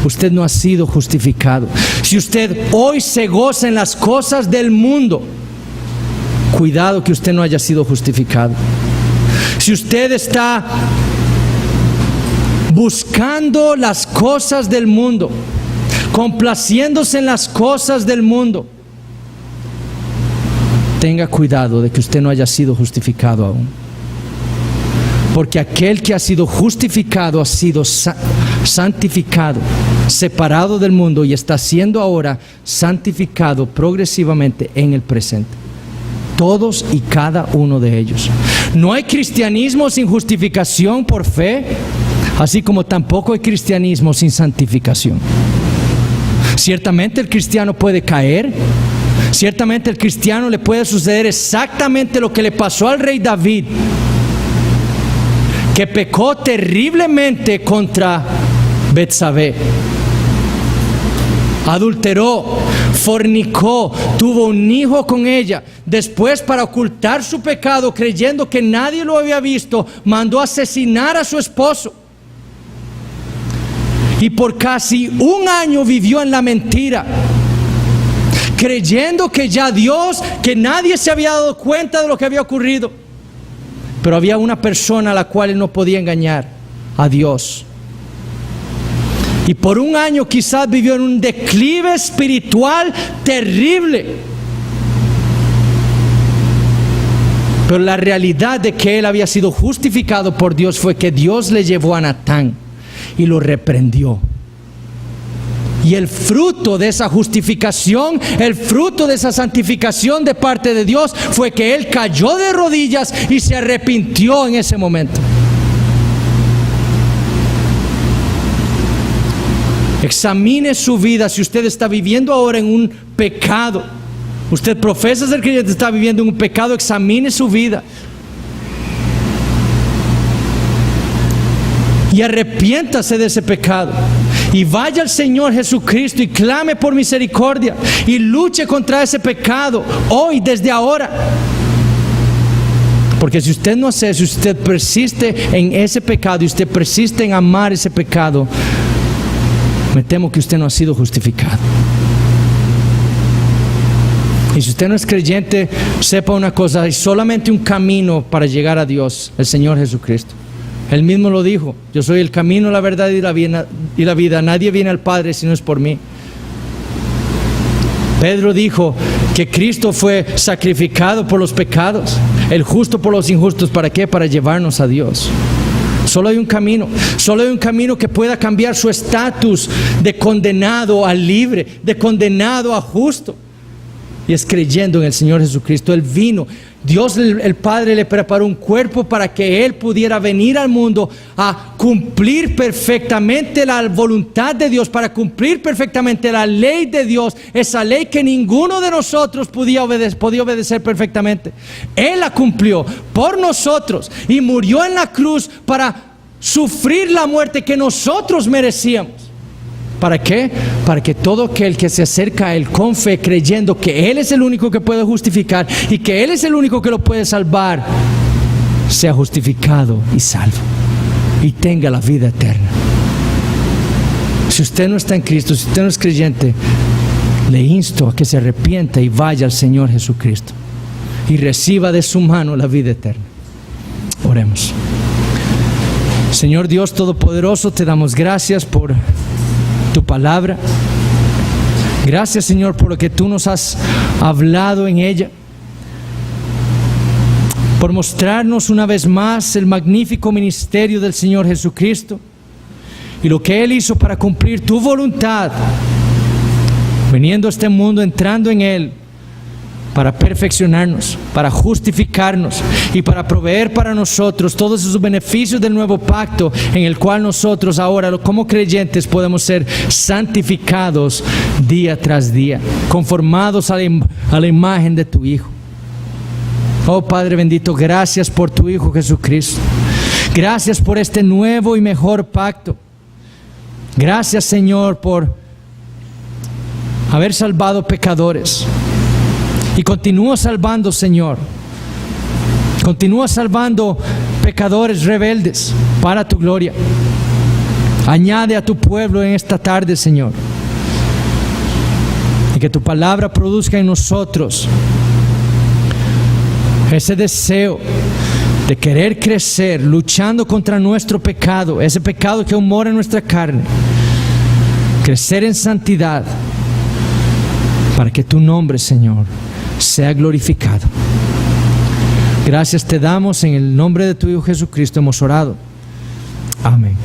usted no ha sido justificado. Si usted hoy se goza en las cosas del mundo, cuidado que usted no haya sido justificado. Si usted está buscando las cosas del mundo, complaciéndose en las cosas del mundo, tenga cuidado de que usted no haya sido justificado aún. Porque aquel que ha sido justificado ha sido santificado, separado del mundo, y está siendo ahora santificado progresivamente en el presente. Todos y cada uno de ellos. No hay cristianismo sin justificación por fe, así como tampoco hay cristianismo sin santificación. Ciertamente el cristiano puede caer, ciertamente el cristiano le puede suceder exactamente lo que le pasó al rey David, que pecó terriblemente contra Betsabé, adulteró, fornicó, tuvo un hijo con ella. Después, para ocultar su pecado, creyendo que nadie lo había visto, mandó asesinar a su esposo. Y por casi un año vivió en la mentira, creyendo que ya Dios, que nadie se había dado cuenta de lo que había ocurrido. Pero había una persona a la cual él no podía engañar: a Dios. Y por un año quizás vivió en un declive espiritual terrible. Pero la realidad de que él había sido justificado por Dios fue que Dios le llevó a Natán y lo reprendió. Y el fruto de esa justificación, el fruto de esa santificación de parte de Dios, fue que él cayó de rodillas y se arrepintió en ese momento. Examine su vida. Si usted está viviendo ahora en un pecado, usted profesa ser creyente, está viviendo en un pecado, examine su vida y arrepiéntase de ese pecado. Y vaya al Señor Jesucristo y clame por misericordia y luche contra ese pecado hoy, desde ahora. Porque si usted no hace eso, si usted persiste en ese pecado y usted persiste en amar ese pecado, me temo que usted no ha sido justificado. Y si usted no es creyente, sepa una cosa: hay solamente un camino para llegar a Dios, el Señor Jesucristo. Él mismo lo dijo: yo soy el camino, la verdad y la vida. Nadie viene al Padre si no es por mí. Pedro dijo que Cristo fue sacrificado por los pecados, el justo por los injustos. ¿Para qué? Para llevarnos a Dios. Solo hay un camino. Solo hay un camino que pueda cambiar su estatus de condenado a libre, de condenado a justo. Y es creyendo en el Señor Jesucristo. Él vino. Dios el Padre le preparó un cuerpo para que Él pudiera venir al mundo a cumplir perfectamente la voluntad de Dios, para cumplir perfectamente la ley de Dios, esa ley que ninguno de nosotros podía obedecer perfectamente. Él la cumplió por nosotros y murió en la cruz para sufrir la muerte que nosotros merecíamos. ¿Para qué? Para que todo aquel que se acerca a Él con fe, creyendo que Él es el único que puede justificar y que Él es el único que lo puede salvar, sea justificado y salvo y tenga la vida eterna. Si usted no está en Cristo, si usted no es creyente, le insto a que se arrepienta y vaya al Señor Jesucristo y reciba de su mano la vida eterna. Oremos. Señor Dios Todopoderoso, te damos gracias por tu palabra. Gracias, Señor, por lo que tú nos has hablado en ella, por mostrarnos una vez más el magnífico ministerio del Señor Jesucristo y lo que Él hizo para cumplir tu voluntad, viniendo a este mundo, entrando en Él para perfeccionarnos, para justificarnos y para proveer para nosotros todos esos beneficios del nuevo pacto, en el cual nosotros ahora como creyentes podemos ser santificados día tras día, conformados a la imagen de tu Hijo. Oh Padre bendito, gracias por tu Hijo Jesucristo. Gracias por este nuevo y mejor pacto. Gracias, Señor, por haber salvado pecadores. Y continúa salvando, Señor. Continúa salvando pecadores rebeldes para tu gloria. Añade a tu pueblo en esta tarde, Señor. Y que tu palabra produzca en nosotros ese deseo de querer crecer, luchando contra nuestro pecado, ese pecado que aún mora en nuestra carne, crecer en santidad, para que tu nombre, Señor, sea glorificado. Gracias te damos, en el nombre de tu Hijo Jesucristo hemos orado. Amén.